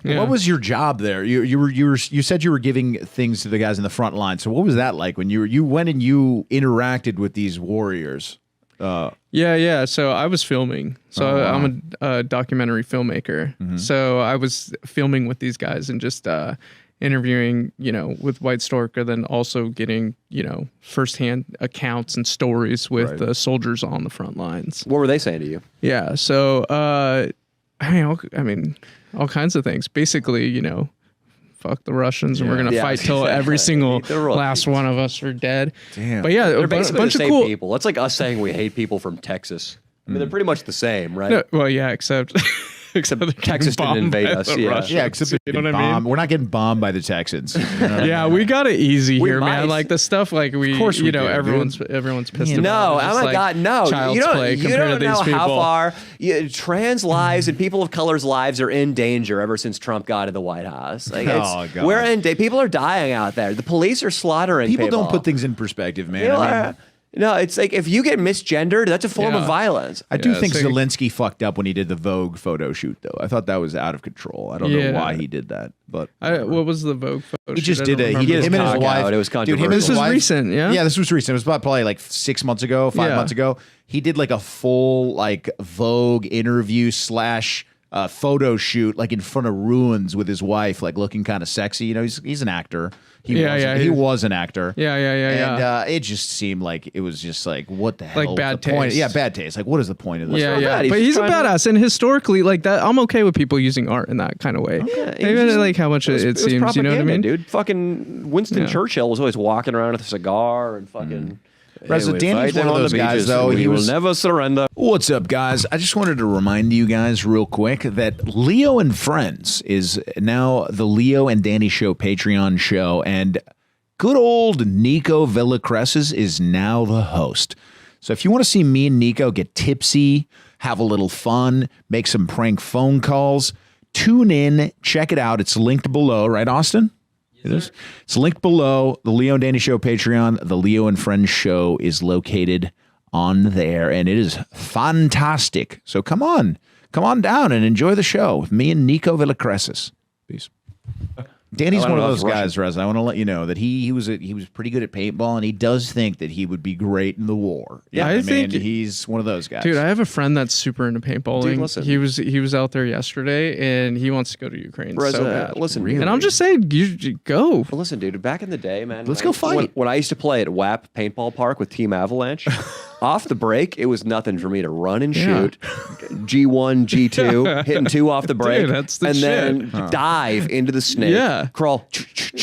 Yeah. What was your job there? You said you were giving things to the guys in the front line. So what was that like when you went and you interacted with these warriors? Yeah. So I was filming. So I'm a documentary filmmaker. So I was filming with these guys and just interviewing, with White Stork, and then also getting, firsthand accounts and stories with the soldiers on the front lines. What were they saying to you? Yeah. So, I mean, all kinds of things. Basically, fuck the Russians, and we're gonna fight till every single last one of us are dead. Damn. But yeah, They're a basically bunch the of same cool people. It's like us saying we hate people from Texas. I mean, they're pretty much the same, right? No, well, yeah, except Texas didn't invade us. Yeah, except you know what I mean? we're not getting bombed by the Texans. You know what I Yeah, mean? we got it easy We here, might. man. Like the stuff, like we, Of course we do, everyone's pissed No, about. It's oh just my like God, no! Child's You play don't compared to know these people. how far trans lives and people of color's lives are in danger ever since Trump got in the White House. Like, Oh, God. we're in. People are dying out there. The police are slaughtering people. People don't put things in perspective, man. People I mean, no, it's like if you get misgendered, that's a form of Yeah. violence. I do Yeah, think it's like- Zelensky fucked up when he did the Vogue photo shoot, though. I thought that was out of control. I don't know Yeah. why he did that, but What was the Vogue photo? he just shoot? I did don't it. He remember. did him and his cock wife. out. It was Dude, him and controversial. his This was wife- recent, yeah? Yeah, this was recent. It was about probably like 6 months ago, 5 Yeah. months ago. He did like a full like Vogue interview / photo shoot like in front of ruins with his wife, like looking kind of sexy. He's an actor. He was an actor. Yeah. And it just seemed like it was just like, what the hell? Like was bad the point? taste. Yeah, bad taste. Like, what is the point of this? Yeah, not yeah. bad. He's But he's a trying to- badass, and historically, like that, I'm okay with people using art in that kind of way. Even like how much it was seems, you know what I propaganda, mean? dude. Fucking Winston Churchill was always walking around with a cigar and fucking. Right, so we Danny's fight them one of on those the guys, beaches, though. We He will was- never surrender. What's up, guys? I just wanted to remind you guys real quick that Leo and Friends is now the Leo and Danny Show Patreon show, and good old Nico Villacreses is now the host. So if you want to see me and Nico get tipsy, have a little fun, make some prank phone calls, tune in, check it out. It's linked below, right, Austin? It is. It's linked below. The Leo and Danny Show Patreon. The Leo and Friends show is located on there, and it is fantastic. So come on down and enjoy the show with me and Nico Villacreses. Peace. Danny's one of those guys, Rez. I want to let you know that he was pretty good at paintball, and he does think that he would be great in the war. Yeah, I think he's one of those guys. Dude, I have a friend that's super into paintballing. Dude, listen. He was out there yesterday, and he wants to go to Ukraine so bad. Listen, Really? And I'm just saying, you go. Well, listen, dude. Back in the day, man. Let's go fight. When I used to play at WAP Paintball Park with Team Avalanche, off the break, it was nothing for me to run and shoot. G1, G2, hitting 2 off the break, Dude, that's the and shit. then dive into the snake. Yeah. Crawl.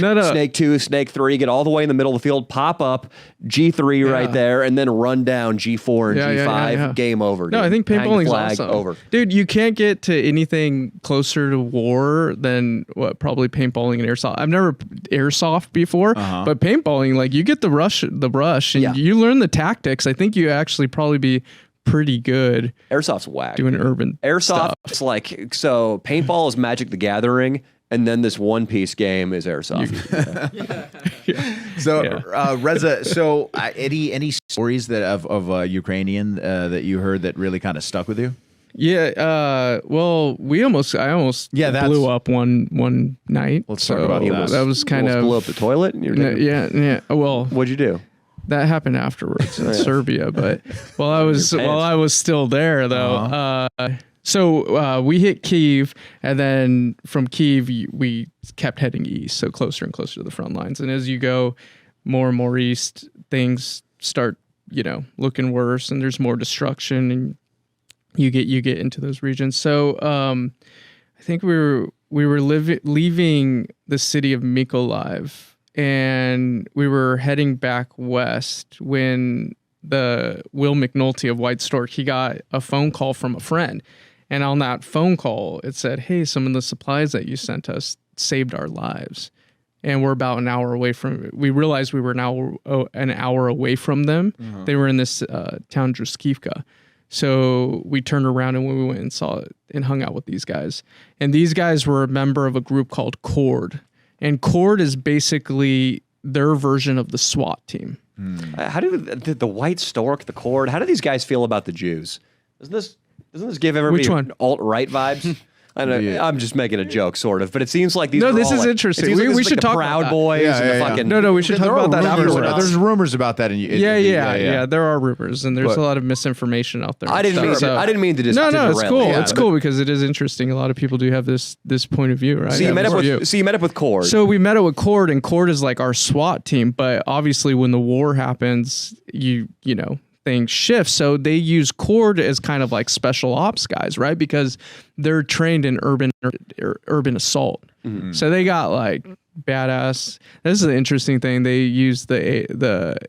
No. Snake 2, snake 3, get all the way in the middle of the field, pop up G3 right there, and then run down G4 and G5. Yeah. Game over. No, dude. I think Hang the paintballing's flag, awesome. over. Dude, you can't get to anything closer to war than probably paintballing and airsoft. I've never airsoft before, but paintballing, like you get the rush, and you learn the tactics. I think you actually probably be pretty good Airsoft's whack. doing urban Airsoft, stuff. it's like, so paintball is Magic the Gathering, and then this One Piece game is Airsoft. So, Reza, so any stories that of Ukrainian that you heard that really kind of stuck with you? Yeah, well, I almost blew up one night. Let's talk about that. That was kind Almost of blew up the toilet. And you're yeah. Well, What'd you do? that happened afterwards in Serbia, but while I was still there though. So we hit Kyiv, and then from Kyiv we kept heading east, so closer and closer to the front lines. And as you go more and more east, things start looking worse, and there's more destruction, and you get into those regions. So I think we were leaving the city of Mykolaiv, and we were heading back west when the Will McNulty of White Stork, he got a phone call from a friend. And on that phone call, it said, hey, some of the supplies that you sent us saved our lives. And we're about an hour away from it. We realized we were now an hour away from them. They were in this town, Druskivka. So we turned around and we went and saw it and hung out with these guys. And these guys were a member of a group called Cord. And Cord is basically their version of the SWAT team. How do the White Stork, the Cord, how do these guys feel about the Jews? Doesn't this give everybody Which one? alt-right vibes? I'm just making a joke, sort of, but it seems like these. No, are this all, is like, interesting. It seems like We this is should like talk the Proud about that. Boys Yeah, and yeah, the yeah. fucking. No, we should talk about that afterwards. There's rumors about that. Yeah. There are rumors, and there's a lot of misinformation out there. I didn't mean to just. No, it's cool. Yeah, It's cool because it is interesting. A lot of people do have this point of view, right? So you met up with Cord. So we met up with Cord, and Cord is like our SWAT team. But obviously, when the war happens, you know, things shift. So they use Cord as kind of like special ops guys, right? Because they're trained in urban assault. Mm-hmm. So they got like badass. This is an interesting thing. They use the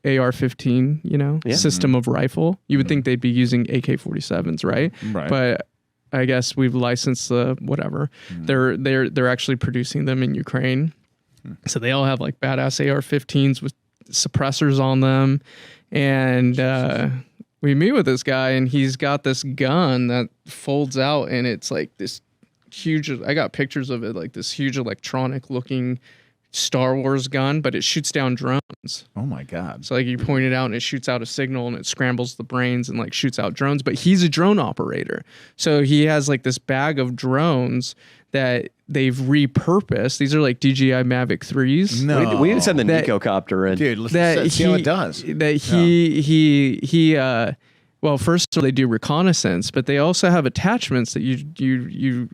AR-15, you know, system of rifle. You would think they'd be using AK-47s, right? Right. But I guess we've licensed the whatever. They're actually producing them in Ukraine. So they all have like badass AR-15s with suppressors on them. And we meet with this guy, and he's got this gun that folds out, and it's like this huge. I got pictures of it, like this huge electronic looking Star Wars gun, but it shoots down drones. Oh my God. So like you point it out, and it shoots out a signal, and it scrambles the brains and like shoots out drones. But he's a drone operator, so he has like this bag of drones that they've repurposed. These are like DJI Mavic 3s. No. We need to send the Nicocopter in. Dude, let's see how it does. Well, first of all, they do reconnaissance, but they also have attachments that you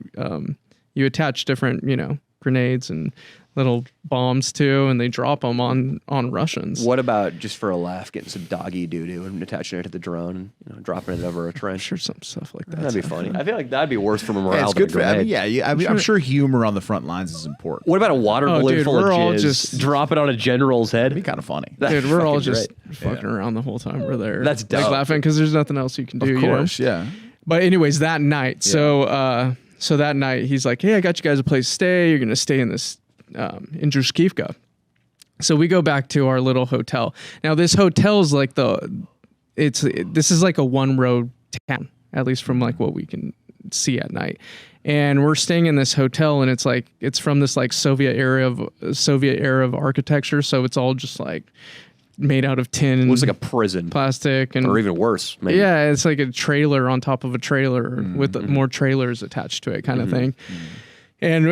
attach different, you know, grenades and little bombs to, and they drop them on Russians. What about just for a laugh, getting some doggy doo-doo and attaching it to the drone and, you know, dropping it over a trench? Sure, some stuff like that. That'd be funny. I feel like that'd be worse for morale. It's than good a for. I mean, grenade. I'm sure humor on the front lines is important. What about a water balloon full we're of all jizz? just- Drop it on a general's head. It'd be kind of funny. Dude, we're all fucking just great. fucking around the whole time we're there. That's like dope. laughing because there's nothing else you can do. Of course, you know? yeah. But anyways, that night, so that night he's like, "Hey, I got you guys a place to stay. You're gonna stay in this in Druskivka." So we go back to our little hotel. Now this hotel is like this is like a one road town, at least from like what we can see at night. And we're staying in this hotel, and it's from this like Soviet era of architecture. So it's all just like made out of tin and Looks like a prison, plastic, and or even worse. Maybe. yeah, it's like a trailer on top of a trailer with more trailers attached to it, kind of thing. And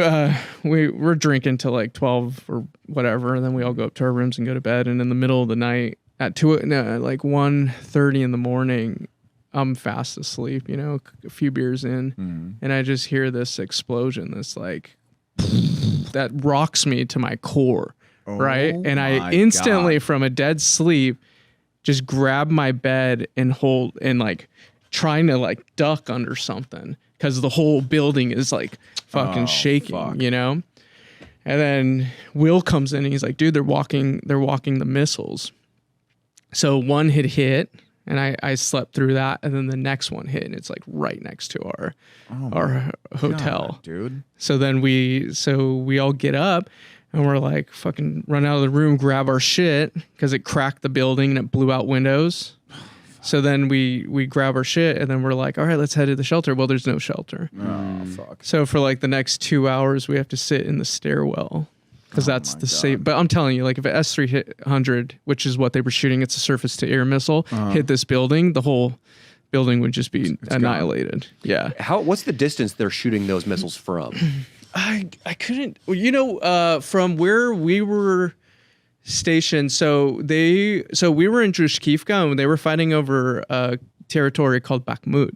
we're drinking till like 12 or whatever, and then we all go up to our rooms and go to bed. And in the middle of the night, at 1:30 in the morning, I'm fast asleep, you know, a few beers in, and I just hear this explosion, this like that rocks me to my core, right? And I instantly, from a dead sleep, just grab my bed and hold and like trying to like duck under something because the whole building is like fucking shaking, you know? And then Will comes in and he's like, dude, they're walking the missiles. So one had hit and I slept through that, and then the next one hit, and it's like right next to our hotel. God, dude. So then we all get up and we're like fucking run out of the room, grab our shit because it cracked the building and it blew out windows. So then we grab our shit, and then we're like, all right, let's head to the shelter. Well, there's no shelter. Oh, fuck. So for like the next 2 hours, we have to sit in the stairwell because that's the safe. But I'm telling you, like if an S-300, which is what they were shooting, it's a surface to air missile, hit this building, the whole building would just be annihilated. Yeah. What's the distance they're shooting those missiles from? I couldn't, you know, from where we were stationed. So we were in Druskivka, and they were fighting over a territory called Bakhmut.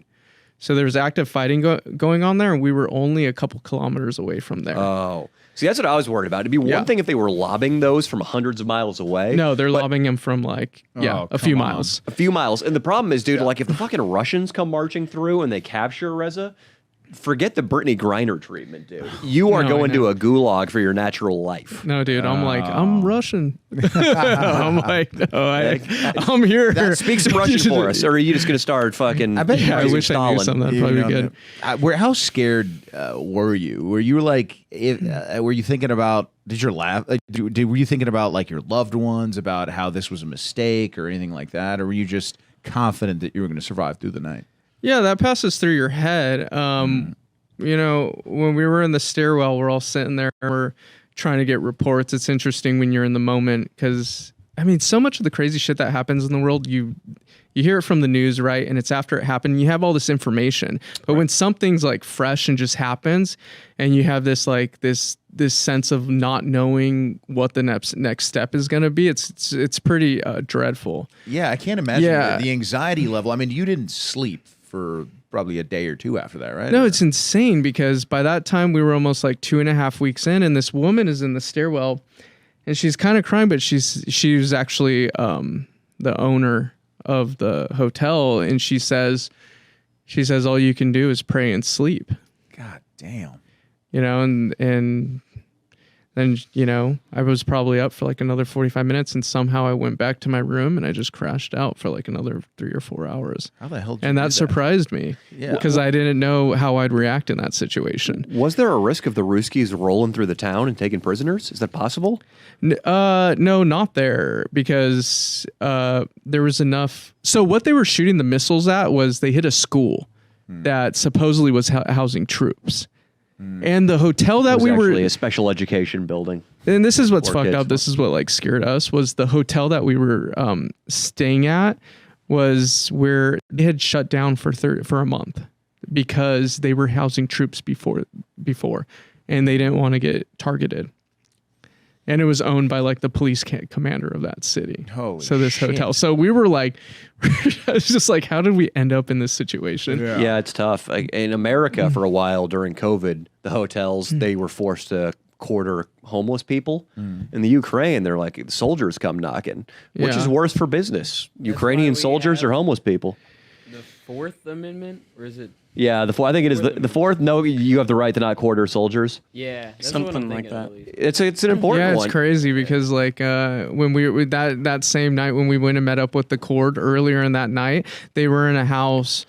So there was active fighting going on there, and we were only a couple kilometers away from there. Oh, see, that's what I was worried about. It'd be one thing if they were lobbing those from hundreds of miles away. No, they're lobbing them from like a few miles. A few miles. And the problem is, dude, like if the fucking Russians come marching through and they capture Reza, forget the Brittany Griner treatment, dude. You are going to a gulag for your natural life. No, dude, I'm like, I'm Russian. I'm like, no, I'm here. Speak some Russian for us, or are you just going to start fucking? I bet I wish I knew something. That'd probably be good. How scared were you? Were you like, were you thinking about? Did you laugh? Were you thinking about like your loved ones, about how this was a mistake or anything like that, or were you just confident that you were going to survive through the night? Yeah, that passes through your head. You know, when we were in the stairwell, we're all sitting there, we're trying to get reports. It's interesting when you're in the moment because, I mean, so much of the crazy shit that happens in the world, you you hear it from the news, right? And it's after it happened, and you have all this information. But when something's like fresh and just happens, and you have this like this sense of not knowing what the next step is going to be, it's pretty dreadful. Yeah, I can't imagine the anxiety level. I mean, you didn't sleep for probably a day or two after that, right? No, it's insane because by that time we were almost like 2.5 weeks in, and this woman is in the stairwell, and she's kind of crying, but she was actually the owner of the hotel, and she says all you can do is pray and sleep. God damn. You know, and then, you know, I was probably up for like another 45 minutes, and somehow I went back to my room and I just crashed out for like another 3 or 4 hours. How the hell did you And do that surprised me because I didn't know how I'd react in that situation. Was there a risk of the Ruskies rolling through the town and taking prisoners? Is that possible? No, not there, because there was enough. So what they were shooting the missiles at was they hit a school that supposedly was housing troops. And the hotel that we were, a special education building. And this is what's Poor fucked kids. up. This is what like scared us, was the hotel that we were staying at was where they had shut down for a month because they were housing troops before, and they didn't want to get targeted. And it was owned by like the police commander of that city. Holy so this shit. hotel. So we were like, it's just like, how did we end up in this situation? Yeah, it's tough. Like, in America, for a while during COVID, the hotels, they were forced to quarter homeless people. In the Ukraine, they're like, soldiers come knocking. Which Yeah. is worse for business? Ukrainian we soldiers have- or homeless people? The Fourth Amendment, or is it? Yeah, I think it is the fourth. No, you have the right to not quarter soldiers. Yeah, that's Something what I'm like thinking, that. at least. It's an important Yeah, it's one. crazy because like when we that same night when we went and met up with the Cord earlier in that night, they were in a house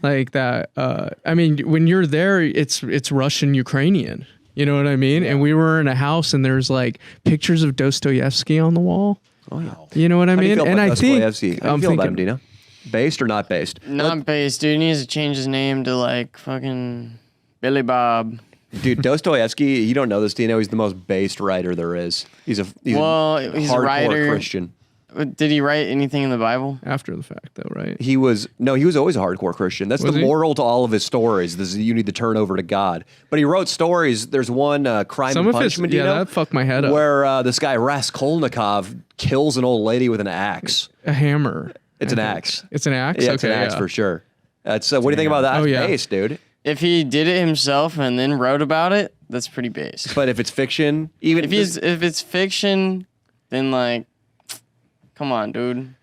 like that. I mean, when you're there, it's Russian Ukrainian. You know what I mean? And we were in a house, and there's like pictures of Dostoevsky on the wall. Oh yeah. You know what I How do you mean? feel And about I think Dostoevsky? How do you feel about him, Dino? Based or not based? Not based, dude. He needs to change his name to like fucking Billy Bob. Dude, Dostoevsky, you don't know this, Dino. He's the most based writer there is. He's a He's a hardcore writer. Christian. Did he write anything in the Bible? after the fact, though, right? He was always a hardcore Christian. That's Was the he? moral to all of his stories. This is, you need to turn over to God. But he wrote stories. There's one Crime Some and of his, Punishment, yeah, Dino, that fucked my head up. where this guy Raskolnikov kills an old lady with an axe. A hammer. It's an axe. It's an axe. Yeah, it's an axe for sure. That's what do you think about that? Oh, That's yeah. based, dude. If he did it himself and then wrote about it, that's pretty based. But if it's fiction, even If it's fiction, then like, come on, dude.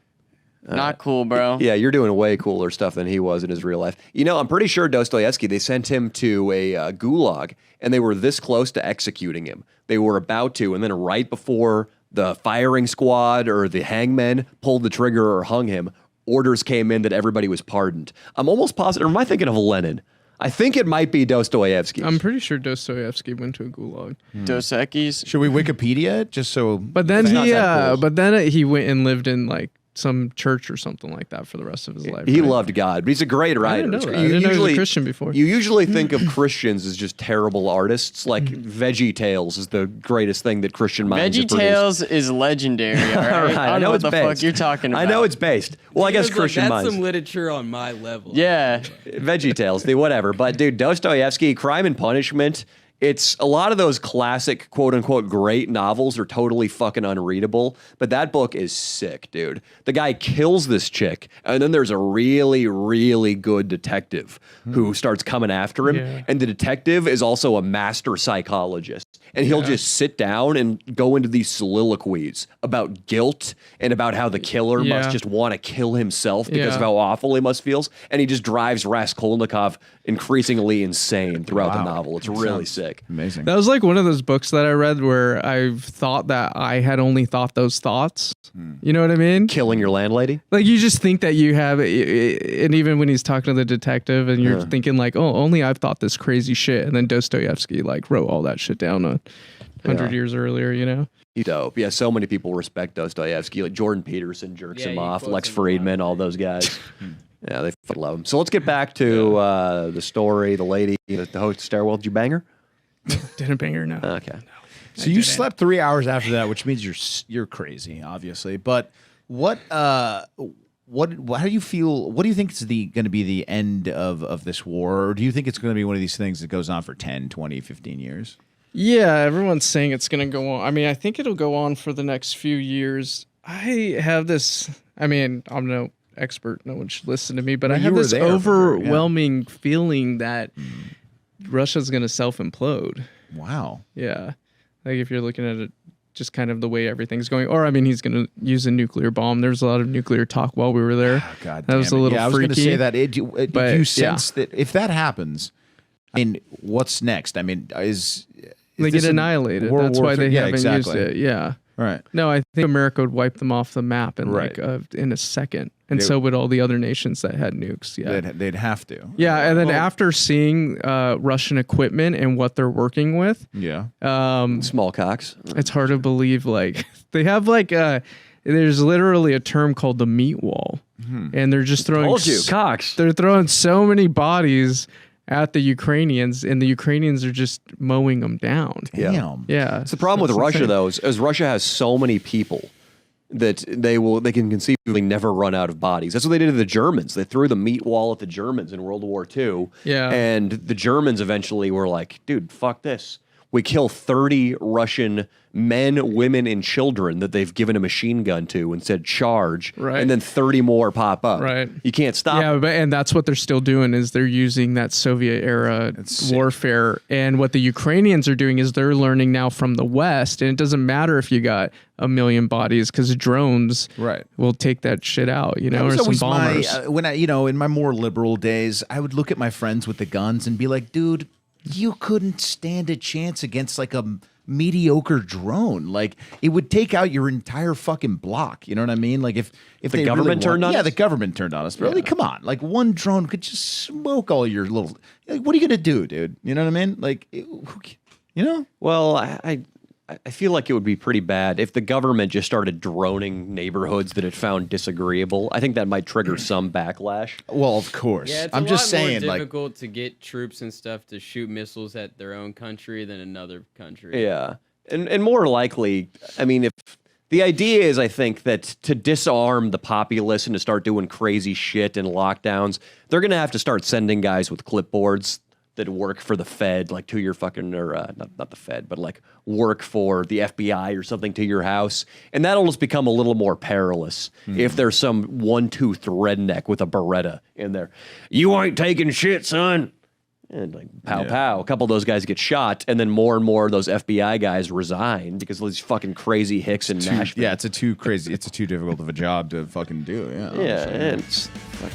Not cool, bro. yeah, you're doing way cooler stuff than he was in his real life. You know, I'm pretty sure Dostoevsky, they sent him to a gulag, and they were this close to executing him. They were about to, and then right before the firing squad or the hangmen pulled the trigger or hung him, orders came in that everybody was pardoned. I'm almost positive. Or am I thinking of Lenin? I think it might be Dostoevsky. I'm pretty sure Dostoevsky went to a gulag. Dos Equis. Should we Wikipedia it just so? But then not that cool. but then he went and lived in like some church or something like that for the rest of his life. He right? loved God, but he's a great writer. know that. You I didn't know he was a usually- Christian before. You usually think of Christians as just terrible artists. Like Veggie Tales is the greatest thing that Christian minds have Veggie produced. Tales is legendary. All right, All right, I don't know what it's the based. fuck you're talking about. I know it's based. Well, I guess He was like, Christian that's minds. some literature on my level. Yeah, Veggie Tales, dude, whatever. But dude, Dostoevsky, Crime and Punishment. It's a lot of those classic, quote unquote, great novels are totally fucking unreadable. But that book is sick, dude. The guy kills this chick, and then there's a really, really good detective who starts coming after him. Yeah. And the detective is also a master psychologist. And he'll just sit down and go into these soliloquies about guilt and about how the killer Yeah. must just want to kill himself because Yeah. of how awful he must feel. And he just drives Raskolnikov increasingly insane throughout the Wow. novel. It's really sick. Amazing. That was like one of those books that I read where I've thought that I had only thought those thoughts. You know what I mean? Killing your landlady? Like you just think that you have, and even when he's talking to the detective, and you're thinking like, oh, only I've thought this crazy shit, and then Dostoevsky like wrote all that shit down 100 years earlier. You know? He's dope. Yeah, so many people respect Dostoevsky. Like Jordan Peterson jerks Yeah, him he off. quotes Lex him a lot, Friedman, all right? those guys. Yeah, they fucking love him. So let's get back to the story. The lady, the host stairwell. Did you bang her? Didn't bang her, no. Okay. So you slept 3 hours after that, which means you're crazy, obviously. But what How do you feel? What do you think is going to be the end of this war? Or do you think it's going to be one of these things that goes on for 10, 20, 15 years? Yeah, everyone's saying it's going to go on. I mean, I think it'll go on for the next few years. I have this, I mean, I'm no expert, no one should listen to me, but I have this overwhelming feeling that Russia's going to self-implode. Wow. Yeah. Like if you're looking at it, just kind of the way everything's going. Or, I mean, he's going to use a nuclear bomb. There's a lot of nuclear talk while we were there. Oh, God that was a little freaky. I was going to say that. Do you sense that if that happens, I mean, what's next? I mean, they get annihilated. That's why they haven't used it. Yeah. Right. No, I think America would wipe them off the map in in a second. And so would all the other nations that had nukes. Yeah. They'd have to. Yeah. And then after seeing Russian equipment and what they're working with. Yeah. Small cocks. It's hard to believe. Like they have there's literally a term called the meat wall. And they're just throwing. Cocks. They're throwing so many bodies at the Ukrainians, and the Ukrainians are just mowing them down. Damn. Yeah. It's the problem with Russia, though, is Russia has so many people that they can conceivably never run out of bodies. That's what they did to the Germans. They threw the meat wall at the Germans in World War II. Yeah. And the Germans eventually were like, dude, fuck this. We kill 30 Russian men, women, and children that they've given a machine gun to and said charge, right. And then 30 more pop up. Right. You can't stop. Yeah, and that's what they're still doing is they're using that Soviet era warfare. And what the Ukrainians are doing is they're learning now from the West, and it doesn't matter if you got 1 million bodies because drones will take that shit out, or some bombers. When in my more liberal days, I would look at my friends with the guns and be like, dude, you couldn't stand a chance against like a mediocre drone. Like it would take out your entire fucking block. You know what I mean? Like if the government turned on us? Yeah, the government turned on us. But like, come on. Like one drone could just smoke all your little. Like, what are you gonna do, dude? You know what I mean? Like, Well, I feel like it would be pretty bad if the government just started droning neighborhoods that it found disagreeable. I think that might trigger some backlash. Well, of course. Yeah, it's I'm just saying, more difficult to get troops and stuff to shoot missiles at their own country than another country. Yeah, and more likely, I mean, if the idea is, I think that to disarm the populace and to start doing crazy shit and lockdowns, they're gonna have to start sending guys with clipboards that work for the Fed, like to your fucking, or not the Fed, but like work for the FBI or something to your house. And that'll just become a little more perilous if there's some one-toothed redneck with a Beretta in there. You ain't taking shit, son. And like pow pow, a couple of those guys get shot, and then more and more of those FBI guys resign because of these fucking crazy hicks in Nashville. Yeah, it's too difficult of a job to fucking do. Yeah, and it's like,